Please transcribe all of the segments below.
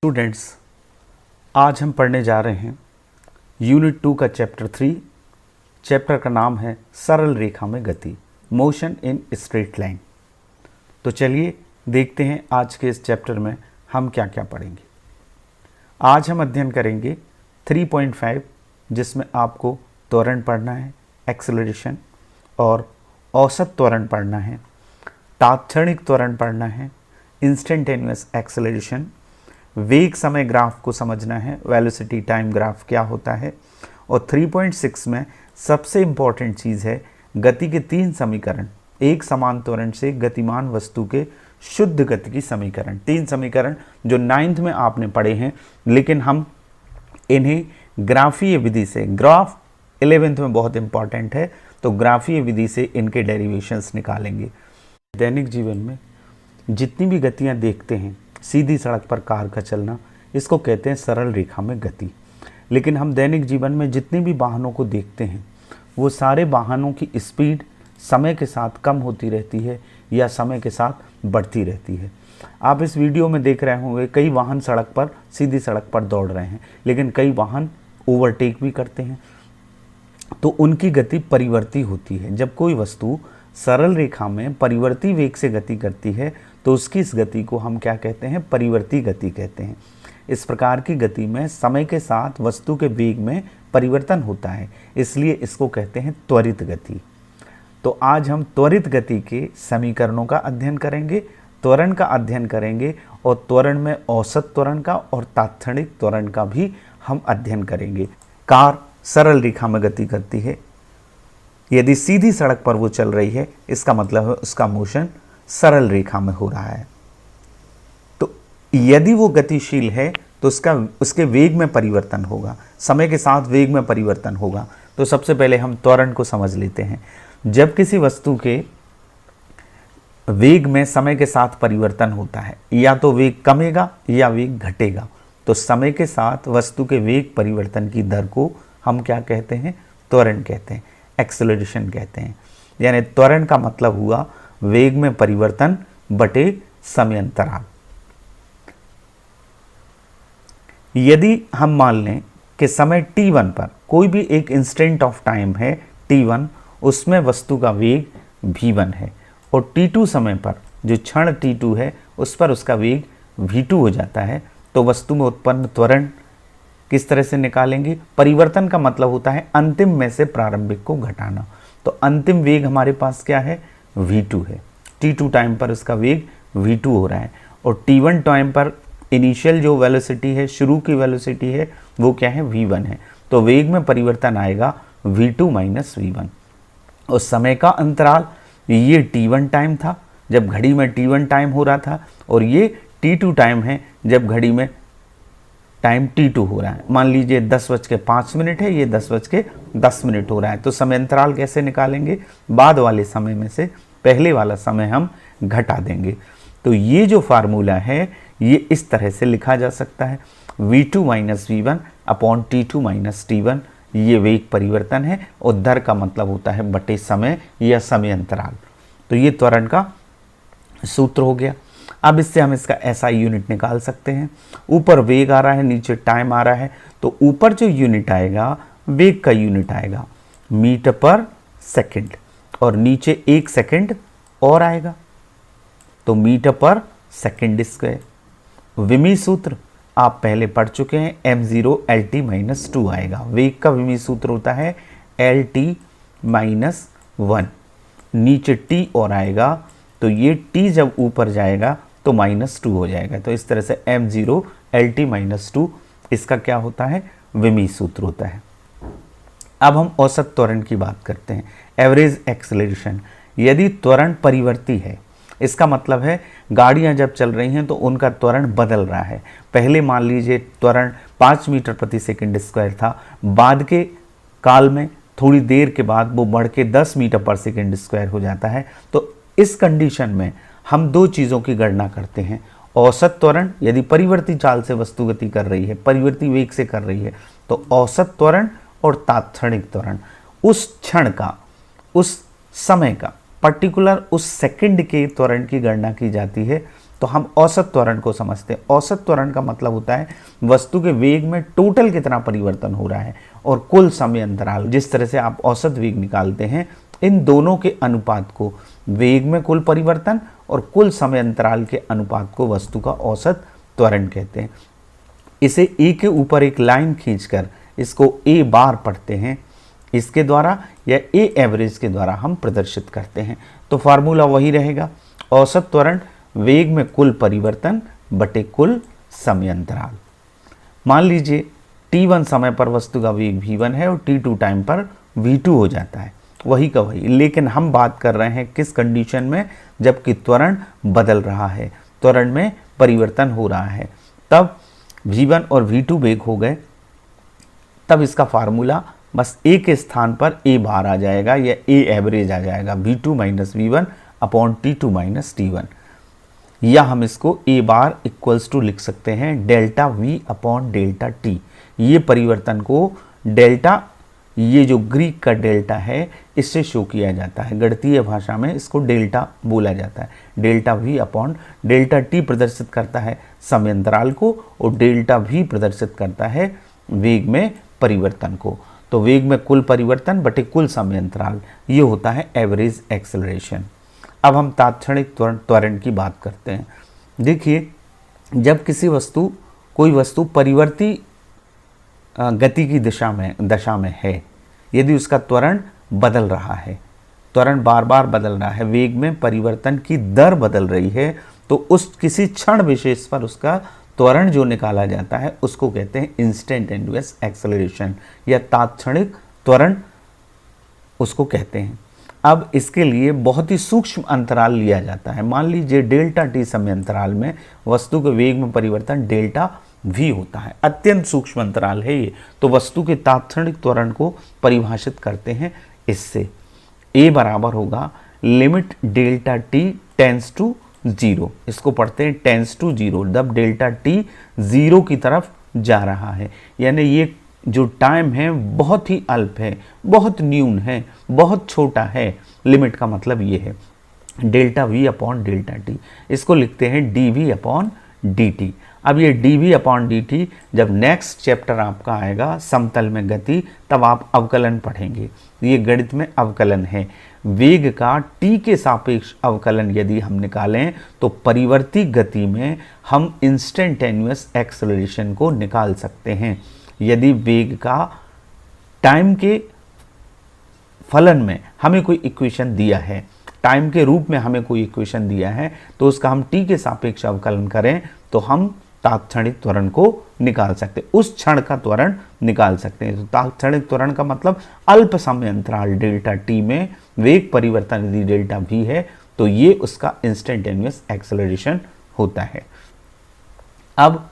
Students, आज हम पढ़ने जा रहे हैं यूनिट 2 का चैप्टर 3। चैप्टर का नाम है सरल रेखा में गति, मोशन इन स्ट्रेट लाइन। तो चलिए देखते हैं आज के इस चैप्टर में हम क्या क्या पढ़ेंगे। आज हम अध्ययन करेंगे 3.5, जिसमें आपको त्वरण पढ़ना है, एक्सेलरेशन, और औसत त्वरण पढ़ना है, तात्क्षणिक त्वरण पढ़ना है, इंस्टेंटेनियस एक्सेलरेशन, वेग समय ग्राफ को समझना है, वेलोसिटी टाइम ग्राफ क्या होता है, और 3.6 में सबसे इम्पॉर्टेंट चीज़ है गति के 3 समीकरण, एक समान त्वरण से गतिमान वस्तु के शुद्ध गति की समीकरण। 3 समीकरण जो 9th में आपने पढ़े हैं, लेकिन हम इन्हें ग्राफीय विधि से, ग्राफ 11th में बहुत इंपॉर्टेंट है, तो ग्राफीय विधि से इनके डेरिवेशंस निकालेंगे। दैनिक जीवन में जितनी भी गतियाँ देखते हैं, सीधी सड़क पर कार का चलना, इसको कहते हैं सरल रेखा में गति। लेकिन हम दैनिक जीवन में जितने भी वाहनों को देखते हैं, वो सारे वाहनों की स्पीड समय के साथ कम होती रहती है या समय के साथ बढ़ती रहती है। आप इस वीडियो में देख रहे होंगे कई वाहन सड़क पर, सीधी सड़क पर दौड़ रहे हैं, लेकिन कई वाहन ओवरटेक भी करते हैं, तो उनकी गति परिवर्ती होती है। जब कोई वस्तु सरल रेखा में परिवर्ती वेग से गति करती है तो उसकी इस गति को हम क्या कहते हैं? परिवर्ती गति कहते हैं। इस प्रकार की गति में समय के साथ वस्तु के वेग में परिवर्तन होता है, इसलिए इसको कहते हैं त्वरित गति। तो आज हम त्वरित गति के समीकरणों का अध्ययन करेंगे, त्वरण का अध्ययन करेंगे, और त्वरण में औसत त्वरण का और तात्क्षणिक त्वरण का भी हम अध्ययन करेंगे। कार सरल रेखा में गति करती है। यदि सीधी सड़क पर वो चल रही है, इसका मतलब है उसका मोशन सरल रेखा में हो रहा है। तो यदि वो गतिशील है तो उसके वेग में परिवर्तन होगा, समय के साथ वेग में परिवर्तन होगा। तो सबसे पहले हम त्वरण को समझ लेते हैं। जब किसी वस्तु के वेग में समय के साथ परिवर्तन होता है, या तो वेग कमेगा या वेग घटेगा, तो समय के साथ वस्तु के वेग परिवर्तन की दर को हम क्या कहते हैं? त्वरण कहते हैं, एक्सेलरेशन कहते हैं। यानी त्वरण का मतलब हुआ वेग में परिवर्तन बटे समय अंतराल। यदि हम मान लें कि समय t1 पर कोई भी एक इंस्टेंट ऑफ टाइम है t1, उसमें वस्तु का वेग v1 है, और t2 समय पर जो क्षण t2 है उस पर उसका वेग v2 हो जाता है, तो वस्तु में उत्पन्न त्वरण किस तरह से निकालेंगे? परिवर्तन का मतलब होता है अंतिम में से प्रारंभिक को घटाना। तो अंतिम वेग हमारे पास क्या है? v2 है। t2 टाइम पर उसका वेग v2 हो रहा है, और t1 टाइम पर इनिशियल जो वेलोसिटी है, शुरू की वेलोसिटी है, वो क्या है? v1 है। तो वेग में परिवर्तन आएगा v2 माइनस v1। और समय का अंतराल, ये t1 टाइम था जब घड़ी में t1 टाइम हो रहा था, और ये t2 टाइम है जब घड़ी में टाइम t2 हो रहा है। मान लीजिए 10:05 है, ये 10:10 हो रहा है। तो समय अंतराल कैसे निकालेंगे? बाद वाले समय में से पहले वाला समय हम घटा देंगे। तो ये जो फार्मूला है ये इस तरह से लिखा जा सकता है, v2 minus v1 upon t2 minus t1। ये वेग परिवर्तन है, और दर का मतलब होता है बटे समय या समय अंतराल। तो ये त्वरण का सूत्र हो गया। अब इससे हम इसका SI यूनिट निकाल सकते हैं। ऊपर वेग आ रहा है, नीचे टाइम आ रहा है, तो ऊपर जो यूनिट आएगा वेग का यूनिट आएगा मीटर पर सेकंड, और नीचे 1 सेकंड और आएगा, तो मीटर पर सेकंड स्क्वायर। विमी सूत्र आप पहले पढ़ चुके हैं, m0 LT माइनस 2 आएगा। वेग का विमी सूत्र होता है LT माइनस 1, नीचे t और आएगा, तो ये t जब ऊपर जाएगा तो -2 हो जाएगा। तो इस तरह से m0 LT माइनस 2 इसका क्या होता है? विमी सूत्र होता है। अब हम औसत त्वरण की बात करते हैं, एवरेज एक्सेलरेशन। यदि त्वरण परिवर्ती है, इसका मतलब है गाड़ियां जब चल रही हैं तो उनका त्वरण बदल रहा है। पहले मान लीजिए त्वरण 5 मीटर प्रति सेकंड स्क्वायर था, बाद के काल में थोड़ी देर के बाद वो बढ़ के 10 मीटर पर सेकंड स्क्वायर हो जाता है। तो इस कंडीशन में हम 2 चीज़ों की गणना करते हैं। औसत त्वरण, यदि परिवर्ती चाल से वस्तु गति कर रही है, परिवर्ती वेग से कर रही है, तो औसत त्वरण और तात्क्षणिक त्वरण, उस क्षण का, उस समय का, पर्टिकुलर उस सेकंड के त्वरण की गणना की जाती है। तो हम औसत त्वरण को समझते हैं। औसत त्वरण का मतलब होता है वस्तु के वेग में टोटल कितना परिवर्तन हो रहा है और कुल समय अंतराल। जिस तरह से आप औसत वेग निकालते हैं, इन दोनों के अनुपात को, वेग में कुल परिवर्तन और कुल समय अंतराल के अनुपात को वस्तु का औसत त्वरण कहते हैं। इसे ए के ऊपर एक लाइन खींचकर इसको ए बार पढ़ते हैं, इसके द्वारा या ए एवरेज के द्वारा हम प्रदर्शित करते हैं। तो फार्मूला वही रहेगा, औसत त्वरण वेग में कुल परिवर्तन बटे कुल समय अंतराल। मान लीजिए t1 समय पर वस्तु का वेग v1 है और t2 टाइम पर v2 हो जाता है, वही का वही, लेकिन हम बात कर रहे हैं किस कंडीशन में, जबकि त्वरण बदल रहा है, त्वरण में परिवर्तन हो रहा है, तब v1 और v2 वेग हो गए, तब इसका फार्मूला बस ए के स्थान पर ए बार आ जाएगा या ए एवरेज आ जाएगा, v2 minus v1 upon t2 minus t1, या हम इसको ए बार इक्वल्स टू लिख सकते हैं delta v upon delta t। ये परिवर्तन को डेल्टा, ये जो ग्रीक का डेल्टा है, इससे शो किया जाता है, गणितीय भाषा में इसको डेल्टा बोला जाता है। Delta v upon delta t प्रदर्शित करता है समय अंतराल को और डेल्टा v प्रदर्शित करता है वेग में परिवर्तन को। तो वेग में कुल परिवर्तन बटे कुल समय अंतराल, ये होता है एवरेज एक्सेलरेशन। अब हम तात्क्षणिक त्वरण की बात करते हैं। देखिए, जब किसी वस्तु, कोई वस्तु परिवर्ती गति की दशा में है, यदि उसका त्वरण बदल रहा है, त्वरण बार बार बदल रहा है, वेग में परिवर्तन की दर बदल रही है, तो उस किसी क्षण विशेष पर उसका त्वरण जो निकाला जाता है उसको कहते हैं इंस्टेंटेनियस एक्सेलरेशन या तात्क्षणिक त्वरण उसको कहते हैं। अब इसके लिए बहुत ही सूक्ष्म अंतराल लिया जाता है। मान लीजिए डेल्टा टी समय अंतराल में वस्तु के वेग में परिवर्तन डेल्टा वी होता है, अत्यंत सूक्ष्म अंतराल है ये। तो वस्तु के तात्क्षणिक त्वरण को परिभाषित करते हैं इससे, ए बराबर होगा limit delta T tends to 0, इसको पढ़ते हैं टेंस टू 0, जब डेल्टा टी 0 की तरफ जा रहा है, यानी ये जो टाइम है बहुत ही अल्प है, बहुत न्यून है, बहुत छोटा है। लिमिट का मतलब ये है delta V upon delta T, इसको लिखते हैं D V upon D T. अब ये D V upon D T जब नेक्स्ट चैप्टर आपका आएगा समतल में गति, तब आप अवकलन पढ़ेंगे। ये गणित में अवकलन है, वेग का टी के सापेक्ष अवकलन यदि हम निकालें तो परिवर्ती गति में हम इंस्टेंटेनियस एक्सेलरेशन को निकाल सकते हैं। यदि वेग का टाइम के फलन में हमें कोई इक्वेशन दिया है, टाइम के रूप में हमें कोई इक्वेशन दिया है, तो उसका हम टी के सापेक्ष अवकलन करें तो हम तात्क्षणिक त्वरण को निकाल सकते हैं, उस क्षण का त्वरण निकाल सकते हैं। तो तात्क्षणिक त्वरण का मतलब अल्प समय अंतराल डेल्टा टी में वेग परिवर्तन यदि डेल्टा वी है तो ये उसका इंस्टेंटेनियस एक्सेलरेशन होता है। अब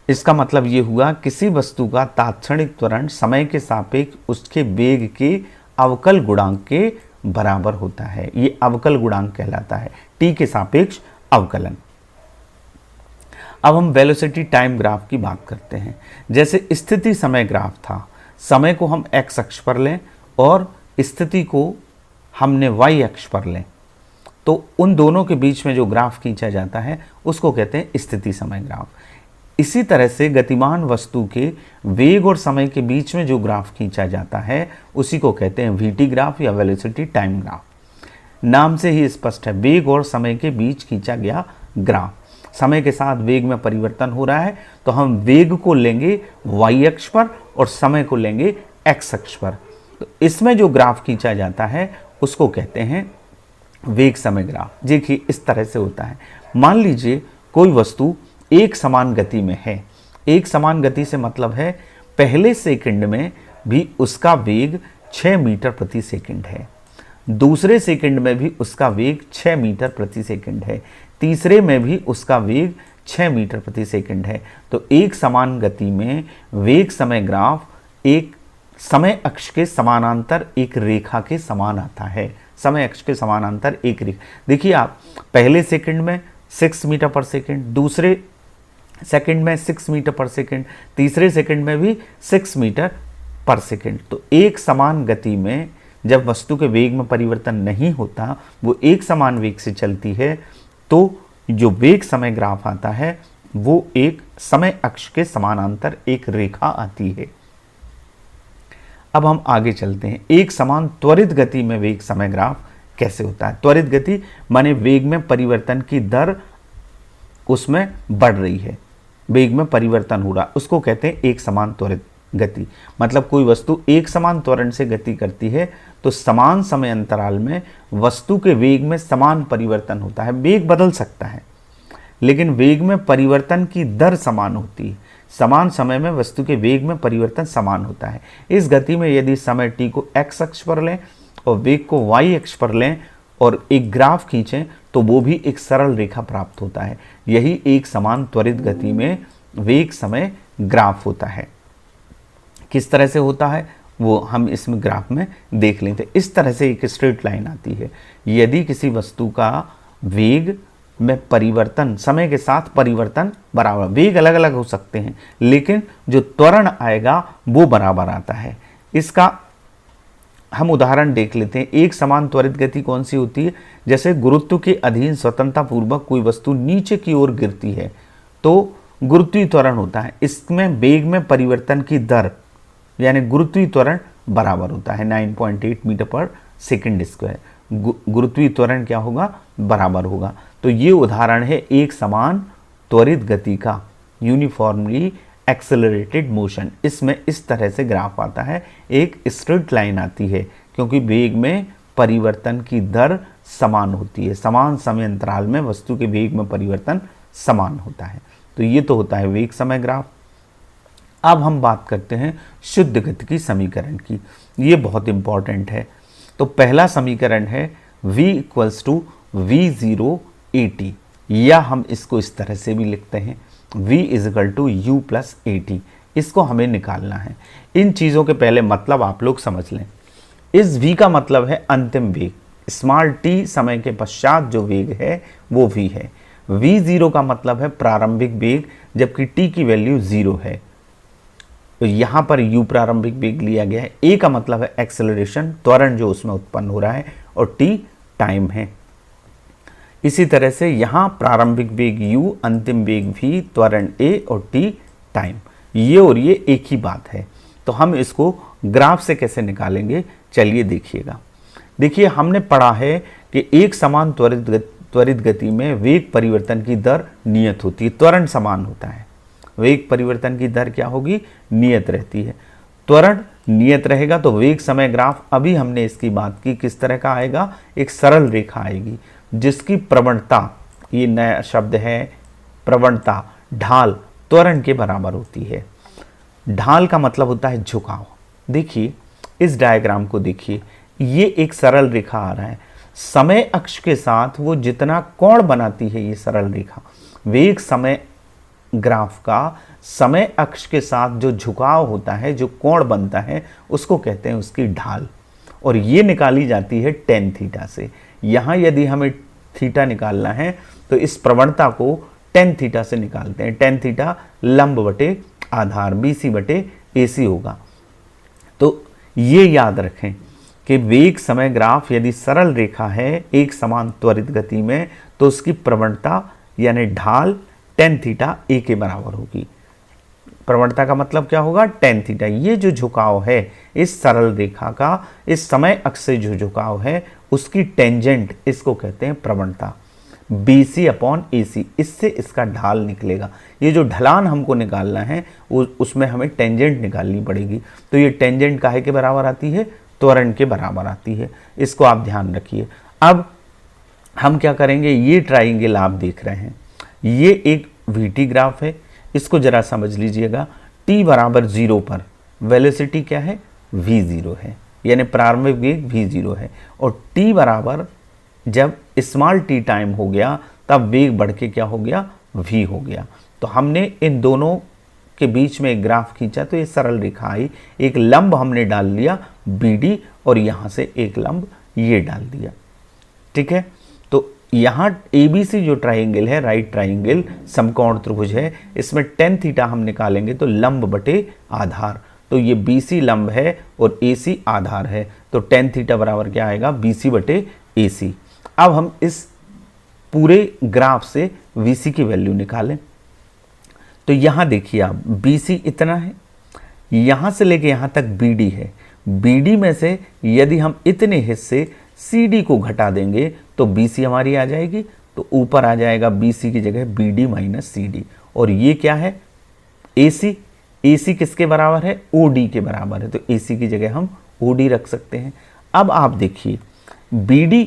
इसका मतलब ये हुआ किसी वस्तु का तात्क्षणिक त्वरण समय के सापेक्ष उसके वेग के अवकल गुणांक के बराबर होता है, ये अवकल गुणांक कहलाता है, टी के सापेक्ष अवकलन। अब हम वेलोसिटी टाइम ग्राफ की बात करते हैं। जैसे स्थिति समय ग्राफ था, समय को हम एक्स अक्ष पर लें और स्थिति को हमने वाई अक्ष पर लें, तो उन दोनों के बीच में जो ग्राफ खींचा जाता है उसको कहते हैं स्थिति समय ग्राफ। इसी तरह से गतिमान वस्तु के वेग और समय के बीच में जो ग्राफ खींचा जाता है उसी को कहते हैं वीटी ग्राफ या वेलोसिटी टाइम ग्राफ। नाम से ही स्पष्ट है, वेग और समय के बीच खींचा गया ग्राफ। समय के साथ वेग में परिवर्तन हो रहा है तो हम वेग को लेंगे वाई अक्ष पर और समय को लेंगे एक्स अक्ष पर। तो इसमें जो ग्राफ खींचा जाता है उसको कहते हैं वेग समय ग्राफ। देखिए इस तरह से होता है, मान लीजिए कोई वस्तु एक समान गति में है। एक समान गति से मतलब है पहले सेकंड में भी उसका वेग 6 मीटर प्रति सेकंड है, दूसरे सेकंड में भी उसका वेग 6 मीटर प्रति सेकंड है, तीसरे में भी उसका वेग 6 मीटर प्रति सेकंड है। तो एक समान गति में वेग समय ग्राफ एक समय अक्ष के समानांतर एक रेखा के समान आता है। समय अक्ष के समानांतर एक रेखा, देखिए आप पहले सेकंड में 6 मीटर पर सेकंड, दूसरे सेकंड में 6 मीटर पर सेकंड, तीसरे सेकंड में भी 6 मीटर पर सेकंड। तो एक समान गति में जब वस्तु के वेग में परिवर्तन नहीं होता, वो एक समान वेग से चलती है, तो जो वेग समय ग्राफ आता है वो एक समय अक्ष के समानांतर एक रेखा आती है। अब हम आगे चलते हैं, एक समान त्वरित गति में वेग समय ग्राफ कैसे होता है। त्वरित गति माने वेग में परिवर्तन की दर उसमें बढ़ रही है, वेग में परिवर्तन हो रहा, उसको कहते हैं एक समान त्वरित गति। मतलब कोई वस्तु एक समान त्वरण से गति करती है तो समान समय अंतराल में वस्तु के वेग में समान परिवर्तन होता है। वेग बदल सकता है लेकिन वेग में परिवर्तन की दर समान होती है। समान समय में वस्तु के वेग में परिवर्तन समान होता है। इस गति में यदि समय t को x अक्ष पर लें और वेग को y अक्ष पर लें और एक ग्राफ खींचें तो वो भी एक सरल रेखा प्राप्त होता है। यही एक समान त्वरित गति में वेग समय ग्राफ होता है। किस तरह से होता है वो हम इसमें ग्राफ में देख लेते हैं। इस तरह से एक स्ट्रेट लाइन आती है। यदि किसी वस्तु का वेग में परिवर्तन, समय के साथ परिवर्तन बराबर, वेग अलग अलग हो सकते हैं लेकिन जो त्वरण आएगा वो बराबर आता है। इसका हम उदाहरण देख लेते हैं। एक समान त्वरित गति कौन सी होती है, जैसे गुरुत्व के अधीन स्वतंत्रता पूर्वक कोई वस्तु नीचे की ओर गिरती है तो गुरुत्वीय त्वरण होता है। इसमें वेग में परिवर्तन की दर यानी गुरुत्वीय त्वरण बराबर होता है 9.8 मीटर पर सेकंड स्क्वायर। गुरुत्वीय त्वरण क्या होगा, बराबर होगा। तो ये उदाहरण है एक समान त्वरित गति का, यूनिफॉर्मली एक्सेलरेटेड मोशन। इसमें इस तरह से ग्राफ आता है, एक स्ट्रेट लाइन आती है क्योंकि वेग में परिवर्तन की दर समान होती है। समान समय अंतराल में वस्तु के वेग में परिवर्तन समान होता है। तो ये तो होता है वेग समय ग्राफ। अब हम बात करते हैं शुद्ध गति की समीकरण की। ये बहुत इंपॉर्टेंट है। तो पहला समीकरण है v = v0 at, या हम इसको इस तरह से भी लिखते हैं v = u + at। इसको हमें निकालना है। इन चीज़ों के पहले मतलब आप लोग समझ लें। इस v का मतलब है अंतिम वेग, स्मॉल t समय के पश्चात जो वेग है वो v है। v0 का मतलब है प्रारंभिक वेग जबकि t की वैल्यू 0 है। तो यहाँ पर u प्रारंभिक वेग लिया गया है। a का मतलब है एक्सेलरेशन, त्वरण जो उसमें उत्पन्न हो रहा है, और t टाइम है। इसी तरह से यहाँ प्रारंभिक वेग u, अंतिम वेग v, त्वरण a और t टाइम। ये और ये एक ही बात है। तो हम इसको ग्राफ से कैसे निकालेंगे, चलिए देखिएगा। देखिए हमने पढ़ा है कि एक समान त्वरित गति में वेग परिवर्तन की दर नियत होती है, त्वरण समान होता है। वेग परिवर्तन की दर क्या होगी, नियत रहती है। त्वरण नियत रहेगा तो वेग समय ग्राफ, अभी हमने इसकी बात की, किस तरह का आएगा, एक सरल रेखा आएगी जिसकी प्रवणता, ये नया शब्द है प्रवणता, ढाल त्वरण के बराबर होती है। ढाल का मतलब होता है झुकाव। देखिए इस डायग्राम को देखिए, ये एक सरल रेखा आ रहा है। समय अक्ष के साथ वो जितना कोण बनाती है ये सरल रेखा, वेग समय ग्राफ का समय अक्ष के साथ जो झुकाव होता है, जो कोण बनता है, उसको कहते हैं उसकी ढाल। और ये निकाली जाती है tan थीटा से। यहाँ यदि हमें थीटा निकालना है तो इस प्रवणता को tan थीटा से निकालते हैं। tan थीटा लंब बटे आधार BC बटे AC होगा। तो ये याद रखें कि वेग समय ग्राफ यदि सरल रेखा है एक समान त्वरित गति में तो उसकी प्रवणता यानी ढाल tan थीटा a के बराबर होगी। प्रवणता का मतलब क्या होगा, tan थीटा। ये जो झुकाव है इस सरल रेखा का, इस समय अक्ष से जो झुकाव है उसकी टेंजेंट, इसको कहते हैं प्रवणता। BC/AC, इससे इसका ढाल निकलेगा। ये जो ढलान हमको निकालना है उसमें हमें टेंजेंट निकालनी पड़ेगी। तो ये टेंजेंट काहे के बराबर आती है, त्वरण के बराबर आती है। इसको आप ध्यान रखिए। अब हम क्या करेंगे, ये ट्राइंगल आप देख रहे हैं, ये एक VT ग्राफ है। इसको जरा समझ लीजिएगा। t = 0 पर वेलोसिटी क्या है, v0 है, यानी प्रारंभिक वेग v0 है। और t बराबर जब स्मॉल t टाइम हो गया तब वेग बढ़ के क्या हो गया, v हो गया। तो हमने इन दोनों के बीच में एक ग्राफ खींचा तो ये सरल रेखा आई। एक लंब हमने डाल लिया BD और यहाँ से एक लंब ये डाल दिया। ठीक है। तो यहाँ ABC जो ट्राइंगल है, राइट ट्राइंगल, समकोण त्रिभुज है, इसमें tan थीटा हम निकालेंगे तो लंब बटे आधार। तो ये BC लंब है और AC आधार है। तो tan थीटा बराबर क्या आएगा, BC बटे AC। अब हम इस पूरे ग्राफ से VC की वैल्यू निकालें। तो यहाँ देखिए आप BC इतना है, यहाँ से लेके यहाँ तक BD है। BD में से यदि हम इतने हिस्से CD को घटा देंगे तो BC हमारी आ जाएगी। तो ऊपर आ जाएगा BC की जगह BD माइनस CD। और ये क्या है? AC। AC किसके बराबर है? OD के बराबर है। तो AC की जगह हम OD रख सकते हैं। अब आप देखिए BD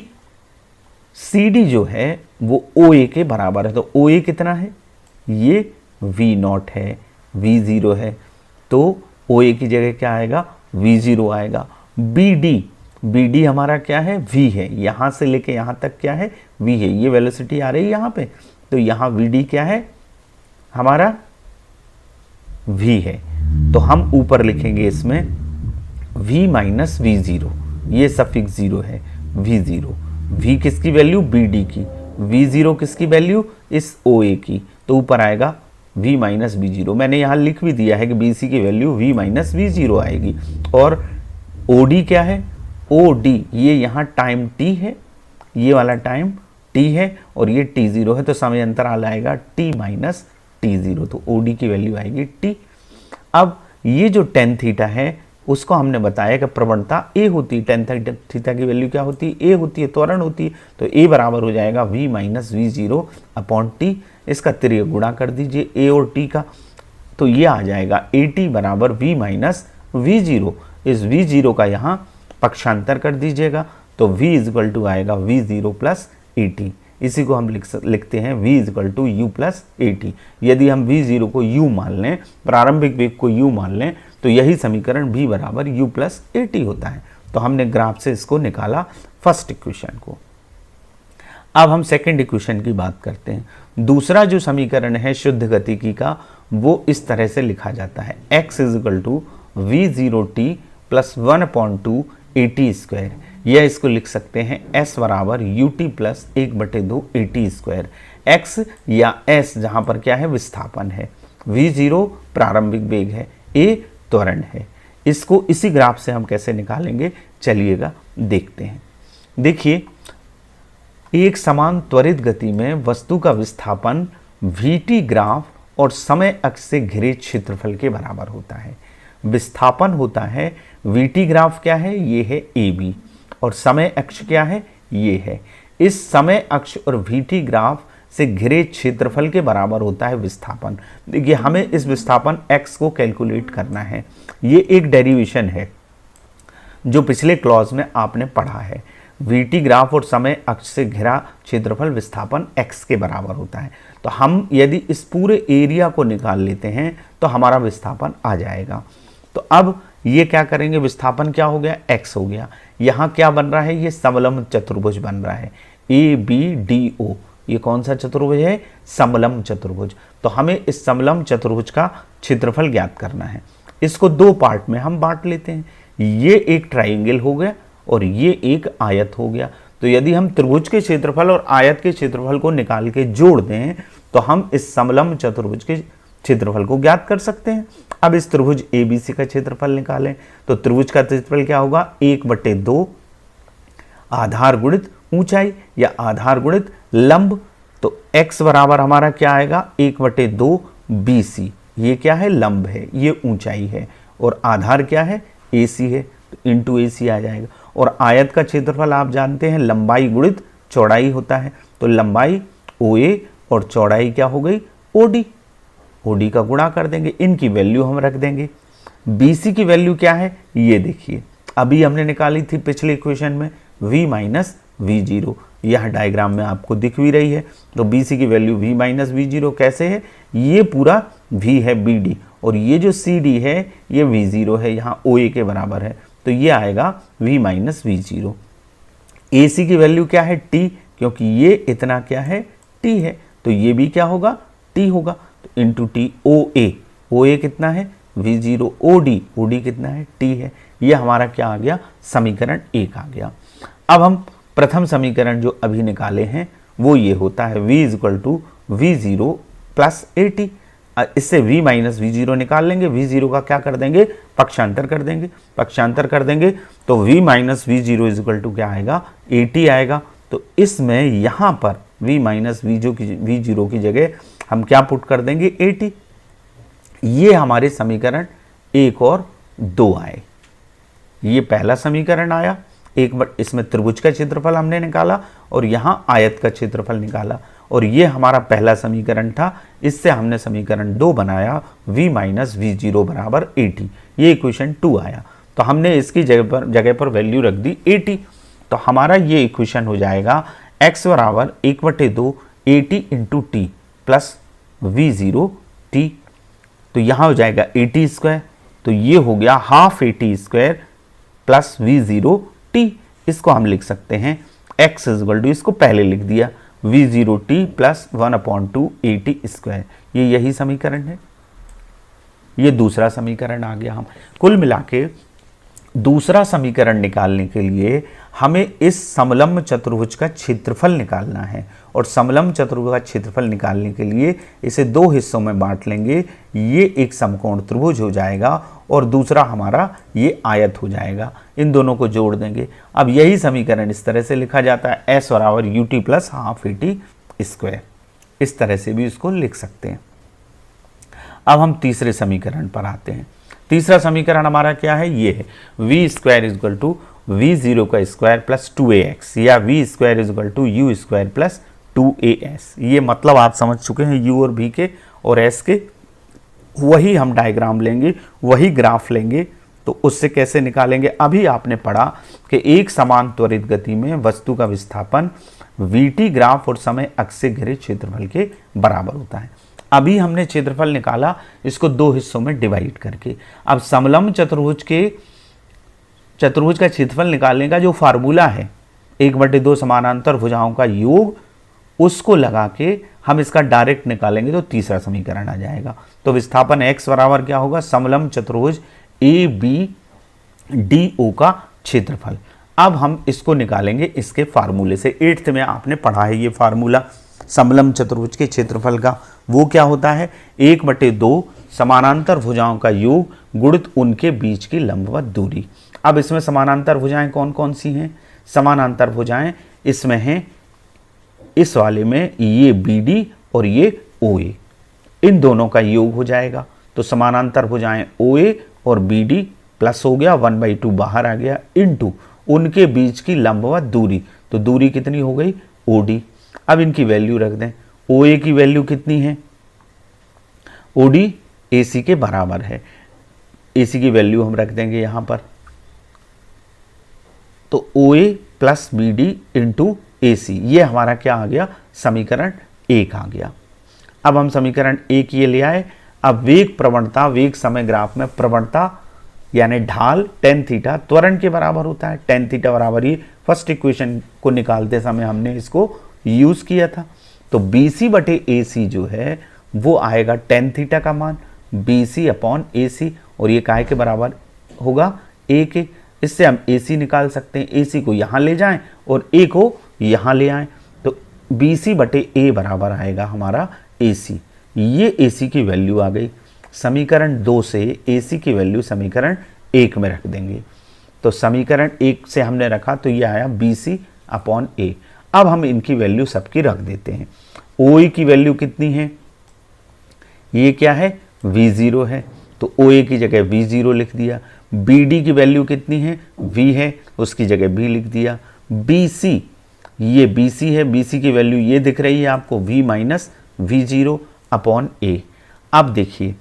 CD जो है वो OA के बराबर है। तो OA कितना है? ये V0 है, V0 है। तो OA की जगह क्या आएगा? V0 आएगा। BD हमारा क्या है? V है। यहाँ से लेके यहाँ तक क्या है? V है। ये वेलोसिटी आ रही है यहाँ पे। तो यहाँ VD क्या है? हमारा V है। तो हम ऊपर लिखेंगे इसमें V माइनस V0। ये सफिक्स 0 है। V0। V किसकी वैल्यू? BD की। V0 किसकी वैल्यू? इस OA की। तो ऊपर आएगा V माइनस V0। मैंने यहाँ लिख भी दिया है कि BC की वैल्यू V माइनस V0 आएगी। और OD क्या है? OD ये यहाँ टाइम T है, ये वाला टाइम T है और ये T0 है। तो समय अंतराल आएगा T माइनस T0। तो OD की वैल्यू आएगी T। अब ये जो tan थीटा है उसको हमने बताया कि प्रवणता A होती है। tan थीटा की वैल्यू क्या होती है? A होती है, त्वरण होती है। तो A बराबर हो जाएगा V minus V0 upon T। इसका तिर्यक गुणा कर दीजिए A और T का। तो ये आ जाएगा AT बराबर V माइनस V0। इस V0 का यहाँ पक्षांतर कर दीजिएगा। तो V इजक्वल टू आएगा V0 प्लस AT। इसी को हम लिखते हैं V is equal to U plus AT। यदि हम V0 को U मान लें, प्रारंभिक वेग को U मान लें, तो यही समीकरण V बराबर U प्लस AT होता है। तो हमने ग्राफ से इसको निकाला फर्स्ट इक्वेशन को। अब हम सेकंड इक्वेशन की बात करते हैं। दूसरा जो समीकरण है शुद्ध गतिकी का, वो इस तरह से लिखा जाता है x is equal to V0t plus 1/2 AT square. यह इसको लिख सकते हैं S बराबर UT plus 1/2 AT square. X या S जहाँ पर क्या है? विस्थापन है। V0 प्रारंभिक वेग है, A त्वरण है। इसको इसी ग्राफ से हम कैसे निकालेंगे, चलिएगा देखते हैं। देखिए एक समान त्वरित गति में वस्तु का विस्थापन VT ग्राफ और समय अक्ष से घिरे क्षेत्रफल के बराबर होता है। विस्थापन होता है VT ग्राफ क्या है? ये है AB। और समय अक्ष क्या है? ये है। इस समय अक्ष और VT ग्राफ से घिरे क्षेत्रफल के बराबर होता है विस्थापन। देखिए हमें इस विस्थापन x को कैलकुलेट करना है। ये एक डेरिवेशन है जो पिछले क्लॉज में आपने पढ़ा है। VT ग्राफ और समय अक्ष से घिरा क्षेत्रफल विस्थापन x के बराबर होता है। तो हम यदि इस पूरे एरिया को निकाल लेते हैं तो हमारा विस्थापन आ जाएगा। तो अब ये क्या करेंगे? विस्थापन क्या हो गया? x हो गया। यहाँ क्या बन रहा है? ये समलंब चतुर्भुज बन रहा है ABDO। ये कौन सा चतुर्भुज है? समलंब चतुर्भुज। तो हमें इस समलंब चतुर्भुज का क्षेत्रफल ज्ञात करना है। इसको दो पार्ट में हम बांट लेते हैं। ये एक ट्राइंगल हो गया और ये एक आयत हो गया। तो यदि हम त्रिभुज के क्षेत्रफल और आयत के क्षेत्रफल को निकाल के जोड़ दें तो हम इस समलंब चतुर्भुज के क्षेत्रफल को ज्ञात कर सकते हैं। अब इस त्रिभुज ABC का क्षेत्रफल निकालें तो त्रिभुज का क्षेत्रफल क्या होगा? 1/2 आधार गुणित ऊंचाई या आधार गुणित लंब। तो x बराबर हमारा क्या आएगा? 1/2 BC। ये क्या है? लंब है, ये ऊंचाई है। और आधार क्या है? AC है। तो इंटू AC आ जाएगा। और आयत का क्षेत्रफल आप जानते हैं लंबाई गुणित चौड़ाई होता है। तो लंबाई OA और चौड़ाई क्या हो गई? OD का गुणा कर देंगे। इनकी वैल्यू हम रख देंगे। BC की वैल्यू क्या है? ये देखिए अभी हमने निकाली थी पिछले इक्वेशन में V माइनस V0। यह डायग्राम में आपको दिख भी रही है। तो BC की वैल्यू V माइनस V0 कैसे है? ये पूरा V है BD और ये जो CD है ये V0 है, यहाँ OA के बराबर है। तो ये आएगा V माइनस V0। AC की वैल्यू क्या है? T, क्योंकि ये इतना क्या है? T है। तो ये भी क्या होगा? T होगा। तो इंटू T OA कितना है? V0। OD कितना है? T है। ये हमारा क्या आ गया? समीकरण 1 आ गया। अब हम प्रथम समीकरण जो अभी निकाले हैं वो ये होता है V is equal to V0 plus AT। इससे V माइनस V0 निकाल लेंगे। V0 का क्या कर देंगे? पक्षांतर कर देंगे। पक्षांतर कर देंगे तो V minus V0 equal to क्या आएगा? AT आएगा। तो इसमें यहाँ पर v माइनस वी जीरो की जगह हम क्या पुट कर देंगे 80। ये हमारे समीकरण 1 और 2 आए। ये पहला समीकरण आया, एक बार इसमें त्रिभुज का क्षेत्रफल हमने निकाला और यहाँ आयत का क्षेत्रफल निकाला, और ये हमारा पहला समीकरण था। इससे हमने समीकरण 2 बनाया, v माइनस वी जीरो बराबर 80। ये इक्वेशन 2 आया, तो हमने इसकी जगह पर वैल्यू रख दी 80। तो हमारा ये इक्वेशन हो जाएगा x बराबर 1/2 80 into T plus we zero T. तो यहाँ हो जाएगा 80 स्क्वायर, तो ये हो गया half 80 square plus we zero T. इसको हम लिख सकते हैं x इजगल टू, इसको पहले लिख दिया we zero T plus 1/2 80 square. ये यही समीकरण है। ये दूसरा समीकरण आ गया। हम कुल मिला के दूसरा समीकरण निकालने के लिए हमें इस समलंब चतुर्भुज का क्षेत्रफल निकालना है, और समलंब चतुर्भुज का क्षेत्रफल निकालने के लिए इसे 2 हिस्सों में बांट लेंगे। ये एक समकोण त्रिभुज हो जाएगा और दूसरा हमारा ये आयत हो जाएगा। इन दोनों को जोड़ देंगे। अब यही समीकरण इस तरह से लिखा जाता है s बराबर U T plus half 80 square. इस तरह से भी इसको लिख सकते हैं। अब हम तीसरे समीकरण पर आते हैं। तीसरा समीकरण हमारा क्या है, ये है V square equal to V zero का स्क्वायर प्लस 2ax, या V square equal to U square plus 2as। ये मतलब आप समझ चुके हैं u और v के और s के। वही हम डायग्राम लेंगे, वही ग्राफ लेंगे। तो उससे कैसे निकालेंगे, अभी आपने पढ़ा कि एक समान त्वरित गति में वस्तु का विस्थापन vt ग्राफ और समय अक्ष से घिरे क्षेत्रफल के बराबर होता है। अभी हमने क्षेत्रफल निकाला इसको 2 हिस्सों में डिवाइड करके। अब समलंब चतुर्भुज का क्षेत्रफल निकालने का जो फार्मूला है 1/2 समानांतर भुजाओं का योग, उसको लगा के हम इसका डायरेक्ट निकालेंगे तो तीसरा समीकरण आ जाएगा। तो विस्थापन x बराबर क्या होगा, समलंब चतुर्भुज ABDO का क्षेत्रफल। अब हम इसको निकालेंगे इसके फार्मूले से। 8th में आपने पढ़ा है ये फार्मूला समलंब चतुर्भुज के क्षेत्रफल का। वो क्या होता है, 1/2 समानांतर भुजाओं का योग गुणित उनके बीच की लंबवत दूरी। अब इसमें समानांतर भुजाएं कौन कौन सी हैं, समानांतर भुजाएं इसमें हैं, इस वाले में ये BD और ये OA, इन दोनों का योग हो जाएगा। तो समानांतर भुजाएं OA और BD प्लस हो गया 1/2 बाहर आ गया इनटू उनके बीच की लंबवत दूरी। तो दूरी कितनी हो गई OD। अब इनकी वैल्यू रख दें। OA की वैल्यू कितनी है, OD AC के बराबर है। AC की वैल्यू हम रख देंगे यहां पर। तो OA plus BD into AC, ये हमारा क्या आ गया, समीकरण 1 आ गया। अब हम समीकरण 1 ये ले आए। अब वेग प्रवणता, वेग समय ग्राफ में प्रवणता यानी ढाल tan थीटा त्वरण के बराबर होता है। tan थीटा बराबर, ये फर्स्ट इक्वेशन को निकालते समय हमने इसको यूज किया था। तो BC/AC जो है वो आएगा tan थीटा का मान BC/AC, और ये काहे के बराबर होगा, A के। इससे हम AC निकाल सकते हैं। AC को यहाँ ले जाएं और A को यहाँ ले आएं, तो BC/A बराबर आएगा हमारा AC। ये AC की वैल्यू आ गई। समीकरण 2 से AC की वैल्यू समीकरण 1 में रख देंगे। तो समीकरण 1 से हमने रखा तो ये आया BC/A। अब हम इनकी वैल्यू सबकी रख देते हैं। OA की वैल्यू कितनी है, ये क्या है, V0 है, तो OA की जगह V0 लिख दिया। BD की वैल्यू कितनी है, V है, उसकी जगह B लिख दिया। BC, ये BC है, BC की वैल्यू ये दिख रही है आपको V माइनस V0/A। अब देखिए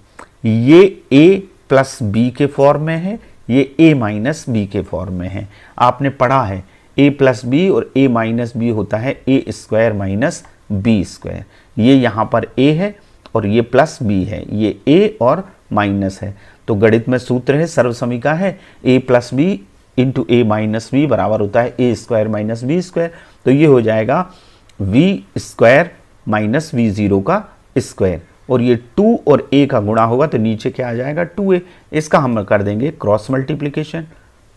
ये A प्लस B के फॉर्म में है, ये A माइनस B के फॉर्म में है। आपने पढ़ा है A प्लस B और A माइनस B होता है A square minus B square. ये यहाँ पर A है और ये प्लस B है, ये A और माइनस है। तो गणित में सूत्र है, सर्वसमीका है, A plus B into A minus B बराबर होता है A square minus B square. तो ये हो जाएगा V स्क्वायर माइनस V0 का स्क्वायर, और ये 2 और A का गुणा होगा तो नीचे क्या आ जाएगा 2A। इसका हम कर देंगे क्रॉस मल्टीप्लिकेशन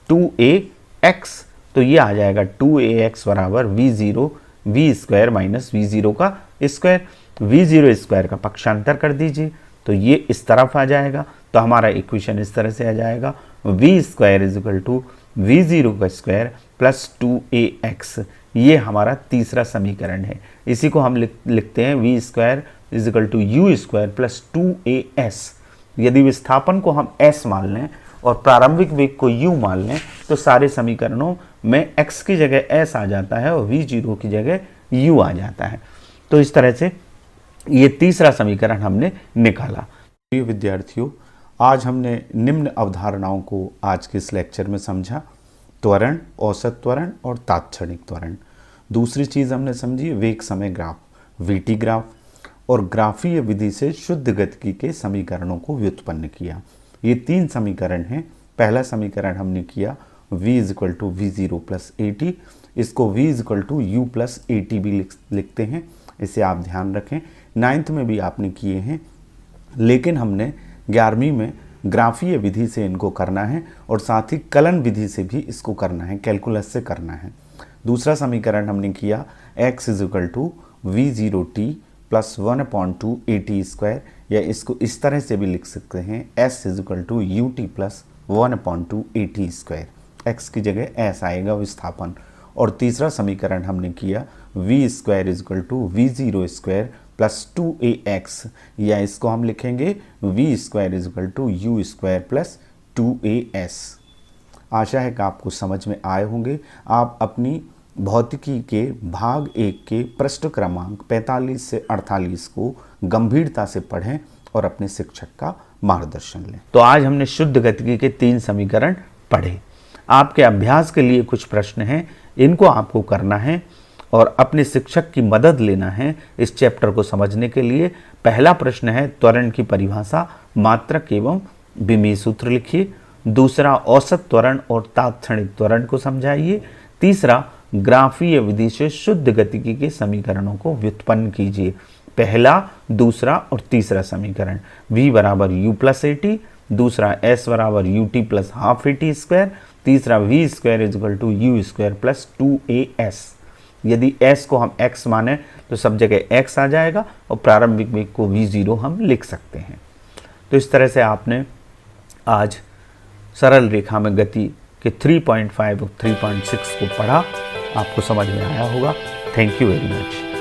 2AX, तो ये आ जाएगा 2AX बराबर V0 V square minus V0 का स्क्वायर। V0 स्क्वायर का पक्षांतर कर दीजिए तो ये इस तरफ आ जाएगा। तो हमारा इक्वेशन इस तरह से आ जाएगा V square is equal to V0 का स्क्वायर प्लस 2AX। ये हमारा तीसरा समीकरण है। इसी को हम लिखते हैं v square is equal to U square plus 2as। यदि विस्थापन को हम s मान लें और प्रारंभिक वेग को u मान लें तो सारे समीकरणों में x की जगह s आ जाता है और v0 की जगह u आ जाता है। तो इस तरह से ये तीसरा समीकरण हमने निकाला। प्रिय विद्यार्थियों, आज हमने निम्न अवधारणाओं को आज के इस लेक्चर में समझा। त्वरण, औसत त्वरण और तात्क्षणिक त्वरण। दूसरी चीज़ हमने समझी वेग समय ग्राफ, वीटी ग्राफ, और ग्राफीय विधि से शुद्ध गतिकी के समीकरणों को व्युत्पन्न किया। ये 3 समीकरण हैं। पहला समीकरण हमने किया v is equal to v0 plus AT, इसको v is equal to u plus AT भी लिखते हैं, इसे आप ध्यान रखें। 9th में भी आपने किए हैं, लेकिन हमने 11वीं में ग्राफीय विधि से इनको करना है और साथ ही कलन विधि से भी इसको करना है, कैलकुलस से करना है। दूसरा समीकरण हमने किया x is equal to v0t plus 1/2 AT square, या इसको इस तरह से भी लिख सकते हैं s is equal to ut plus 1/2 AT square. x की जगह s आएगा विस्थापन। और तीसरा समीकरण हमने किया v square is equal to v0 square plus 2ax, या इसको हम लिखेंगे v square is equal to u square plus 2as। आशा है कि आपको समझ में आए होंगे। आप अपनी भौतिकी के भाग 1 के पृष्ठ क्रमांक 45 से 48 को गंभीरता से पढ़ें और अपने शिक्षक का मार्गदर्शन लें। तो आज हमने शुद्ध गतिकी के 3 समीकरण पढ़े। आपके अभ्यास के लिए कुछ प्रश्न हैं, इनको आपको करना है और अपने शिक्षक की मदद लेना है इस चैप्टर को समझने के लिए। पहला प्रश्न है त्वरण की परिभाषा, मात्रक एवं विमेय सूत्र लिखिए। दूसरा औसत त्वरण और तात्क्षणिक त्वरण को समझाइए। तीसरा ग्राफीय विधि से शुद्ध गतिकी के समीकरणों को व्युत्पन्न कीजिए। पहला, दूसरा और तीसरा समीकरण, v बराबर u प्लस AT, दूसरा s बराबर ut plus half AT square, तीसरा v square is equal to u square plus 2as। यदि s को हम x माने तो सब जगह x आ जाएगा और प्रारंभिक वेग को v0 हम लिख सकते हैं। तो इस तरह से आपने आज सरल रेखा में गति के 3.5 और 3.6 को पढ़ा। आपको समझ में आया होगा। Thank you very much.